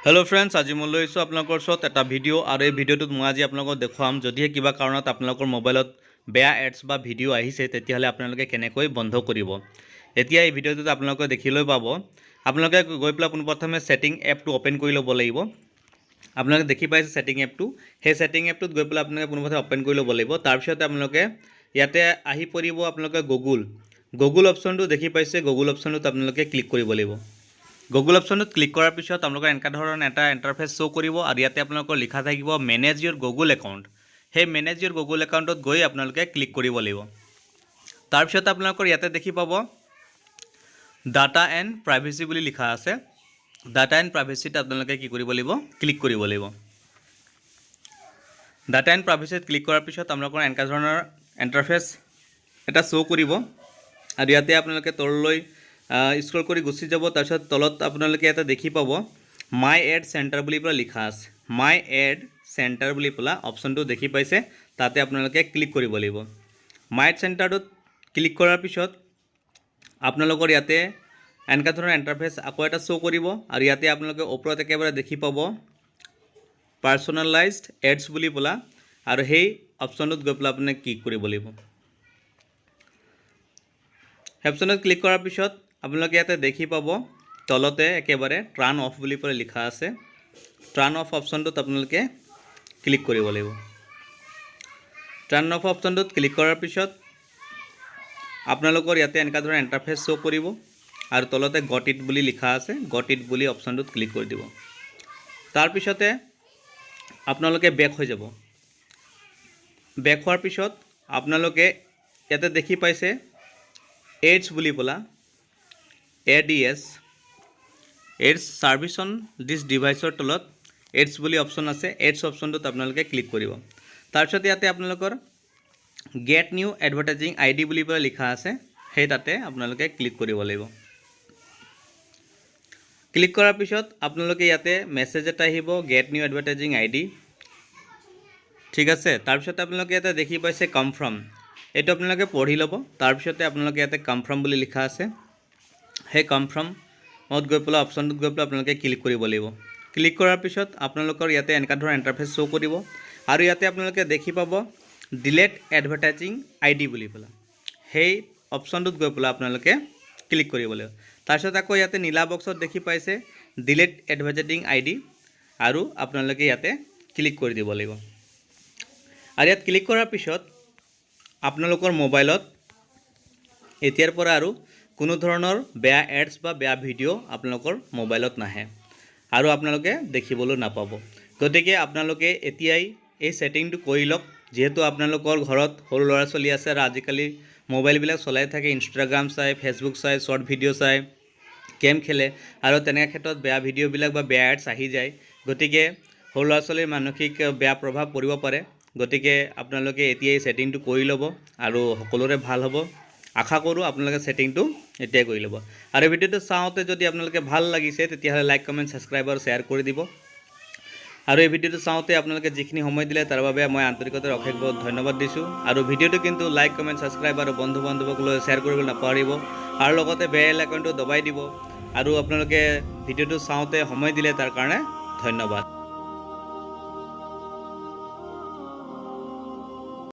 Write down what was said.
Hello friends, आज मैं lasso आपलोकर ओसৰত এটা ভিডিঅ' আৰু এই ভিডিঅ'টোত মই আজি আপোনালোকক দেখুৱাম যদিহে কিবা কাৰণত আপোনালোকৰ মোবাইলত বেয়া এডছ বা ভিডিঅ' আহিছে তেতিয়াহ'লে আপোনালোকে কেনেকৈ বন্ধ কৰিব। এতিয়া এই ভিডিঅ'টোত আপোনালোকে দেখিলৈ পাব আপোনালোকে গৈ পেলাই পোনপ্ৰথমে সেটিং এপটো ওপেন কৰি ল'ব লাগিব। আপোনালোকে দেখি পাইছে সেটিং এপটো, সেই সেটিং এপটোত গৈ পেলাই আপোনালোকে পোনপ্ৰথমে ওপেন কৰি ল'ব লাগিব। তাৰ পিছত আপোনালোকে ইয়াতে আহি পৰিব আপোনালোকে গুগল অপচনটো দেখি পাইছে, গুগল অপচনটোত আপোনালোকে ক্লিক কৰিব লাগিব। গুগল অপশনত ক্লিক কৰাৰ পিছত আপোনালোকৰ এনেকা ধৰণৰ এটা ইণ্টাৰফেচ শ্ব' কৰিব আৰু ইয়াতে আপোনালোকৰ লিখা থাকিব মেনেজ ইউৰ গুগল একাউণ্ট। সেই মেনেজ ইউৰ গুগল একাউণ্টত গৈ আপোনালোকে ক্লিক কৰিব লাগিব। তাৰপিছত আপোনালোকৰ ইয়াতে দেখি পাব ডাটা এণ্ড প্ৰাইভেচি বুলি লিখা আছে। ডাটা এণ্ড প্ৰাইভেচিত আপোনালোকে কি কৰিব লাগিব, ক্লিক কৰিব লাগিব। ডাটা এণ্ড প্ৰাইভেচিত ক্লিক কৰাৰ পিছত আপোনালোকৰ এনেকা ধৰণৰ ইণ্টাৰফেচ এটা শ্ব' কৰিব আৰু ইয়াতে আপোনালোকে তললৈ স্ক্ৰল কৰি গুচি যাব। তাৰপিছত তলত আপোনালোকে এটা দেখি পাব মাই এড চেণ্টাৰ বুলি পেলাই লিখা আছে। মাই এড চেণ্টাৰ বুলি পেলাই অপশ্যনটো দেখি পাইছে, তাতে আপোনালোকে ক্লিক কৰিব লাগিব। মাই এড চেণ্টাৰটোত ক্লিক কৰাৰ পিছত আপোনালোকৰ ইয়াতে এনেকা ধৰণৰ ইণ্টাৰফেচ আকৌ এটা শ্ব' কৰিব আৰু ইয়াতে আপোনালোকে ওপৰত একেবাৰে দেখি পাব পাৰ্চনেলাইজড এডছ বুলি পেলাই আৰু সেই অপশ্যনটোত গৈ পেলাই আপুনি ক্লিক কৰিব লাগিব। অপশ্যনত ক্লিক কৰাৰ পিছত আপোনালোকে ইয়াতে দেখি পাব তলতে একেবাৰে টাৰ্ণ অফ বুলি পেলাই লিখা আছে। টাৰ্ণ অফ অপশ্যনটোত আপোনালোকে ক্লিক কৰিব লাগিব। টাৰ্ণ অফ অপশ্যনটোত ক্লিক কৰাৰ পিছত আপোনালোকৰ ইয়াতে এনেকা ধৰণৰ ইণ্টাৰফেচ শ্ব' কৰিব আৰু তলতে গট ইট বুলি লিখা আছে, গট ইট বুলি অপশ্যনটোত ক্লিক কৰি দিব। তাৰপিছতে আপোনালোকে বেক হৈ যাব। বেক হোৱাৰ পিছত আপোনালোকে ইয়াতে দেখি পাইছে এডছ বুলি পেলাই ADS এডছ সাৰ্ভিস অন দিছ ডিভাইচৰ তলত এডছ বুলি অপশ্যন আছে। এডছ অপশ্যনটোত আপোনালোকে ক্লিক কৰিব। তাৰপিছত ইয়াতে আপোনালোকৰ গেট নিউ এডভাৰটাইজিং ID বুলি পেলাই লিখা আছে, সেই তাতে আপোনালোকে ক্লিক কৰিব লাগিব। ক্লিক কৰাৰ পিছত আপোনালোকে ইয়াতে মেছেজ এটা আহিব গেট নিউ এডভাৰটাইজিং ID, ঠিক আছে। তাৰপিছত আপোনালোকে ইয়াতে দেখি পাইছে কনফাৰ্ম, এইটো আপোনালোকে পঢ়ি ল'ব। তাৰপিছতে আপোনালোকে ইয়াতে কনফাৰ্ম বুলি লিখা আছে, সেই কনফাৰ্মত গৈ পেলাই অপশ্যনটোত গৈ পেলাই আপোনালোকে ক্লিক কৰিব লাগিব। ক্লিক কৰাৰ পিছত আপোনালোকৰ ইয়াতে এনেকা ধৰণৰ ইণ্টাৰফেচ শ্ব' কৰিব আৰু ইয়াতে আপোনালোকে দেখি পাব ডিলেট এডভাৰটাইজিং ID বুলি পেলাই, সেই অপশ্যনটোত গৈ পেলাই আপোনালোকে ক্লিক কৰিব লাগিব। তাৰপিছত আকৌ ইয়াতে নীলা বক্সত দেখি পাইছে ডিলেট এডভাৰটাইজিং ID আৰু আপোনালোকে ইয়াতে ক্লিক কৰি দিব লাগিব। আৰু ইয়াত ক্লিক কৰাৰ পিছত আপোনালোকৰ মোবাইলত এতিয়াৰ পৰা আৰু কোনো ধৰণৰ বেয়া এডছ বা বেয়া ভিডিঅ' আপোনালোকৰ মোবাইলত নাহে আৰু আপোনালোকে দেখিবলৈ নাপাব। গতিকে আপোনালোকে এতিয়াই এই সেটিংটো কৰি লওক, যিহেতু আপোনালোকৰ ঘৰত সৰু ল'ৰা ছোৱালী আছে আৰু আজিকালি মোবাইলবিলাক চলাই থাকে, ইনষ্টাগ্ৰাম চাই, ফেচবুক চাই, শ্বৰ্ট ভিডিঅ' চাই, গেম খেলে আৰু তেনে ক্ষেত্ৰত বেয়া ভিডিঅ'বিলাক বা বেয়া এডছ আহি যায়। গতিকে সৰু ল'ৰা ছোৱালীৰ মানসিক বেয়া প্ৰভাৱ পৰিব পাৰে। গতিকে আপোনালোকে এতিয়াই সেটিংটো কৰি ল'ব আৰু সকলোৰে ভাল হ'ব। আশা কৰোঁ আপোনালোকে সেটিংটো এতিয়াই কৰি ল'ব। আৰু ভিডিঅ'টো চাওঁতে যদি আপোনালোকে ভাল লাগিছে তেতিয়াহ'লে লাইক, কমেণ্ট, ছাবস্ক্ৰাইব আৰু শ্বেয়াৰ কৰি দিব। আৰু এই ভিডিঅ'টো চাওঁতে আপোনালোকে যিখিনি সময় দিলে তাৰ বাবে মই আন্তৰিকতাৰে অশেষ বহুত ধন্যবাদ দিছোঁ। আৰু ভিডিঅ'টো কিন্তু লাইক, কমেণ্ট, ছাবস্ক্ৰাইব আৰু বন্ধু বান্ধৱকলৈ শ্বেয়াৰ কৰিবলৈ নাপাহৰিব আৰু লগতে বেল আইকনটো দবাই দিব। আৰু আপোনালোকে ভিডিঅ'টো চাওঁতে সময় দিলে তাৰ কাৰণে ধন্যবাদ।